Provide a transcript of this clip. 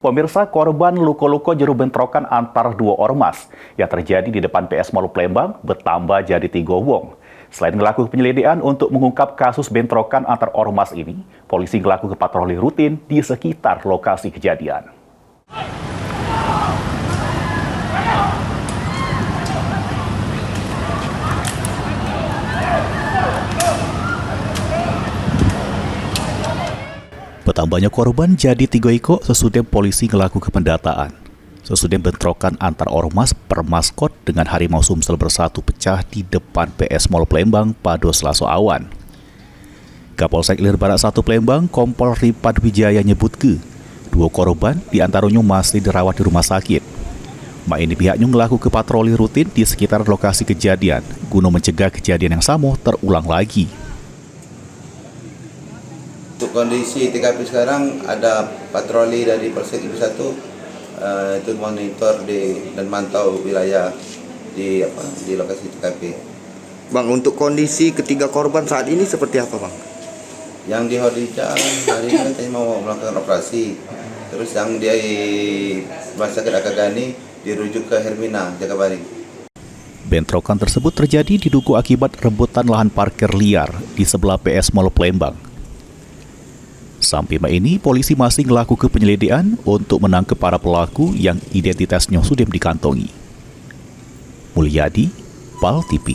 Pemirsa, korban luka-luka jeru bentrokan antar dua ormas yang terjadi di depan PS Mall Palembang bertambah jadi 3 wong. Selain melakukan penyelidikan untuk mengungkap kasus bentrokan antar ormas ini, polisi melakukan patroli rutin di sekitar lokasi kejadian. Bertambahnya korban jadi 3 ekor sesudah polisi melakukan pendataan. Sesudah bentrokan antar ormas bermaskot dengan harimau Sumsel bersatu pecah di depan PS Mall Palembang pada Selasa awan. Kapolsek Ilir Barat 1 Palembang, Kompol Ripad Wijaya nyebut ke 2 korban diantaranya masih dirawat di rumah sakit. Mak ini pihaknya melakukan patroli rutin di sekitar lokasi kejadian guna mencegah kejadian yang sama terulang lagi. Untuk kondisi TKP sekarang ada patroli dari Polsek Ilir 1 itu monitor dan mantau wilayah di lokasi TKP. Bang, untuk kondisi ketiga korban saat ini seperti apa, Bang? Yang di Hodija hari ini katanya mau melakukan operasi. Terus yang di Rumah Sakit Akagani dirujuk ke Hermina, Jakabaring. Bentrokan tersebut terjadi diduga akibat rebutan lahan parkir liar di sebelah PS Mall Palembang. Sampai ini, polisi masih melakukan penyelidikan untuk menangkap para pelaku yang identitasnya sudah dikantongi. Mulyadi, PAL TV.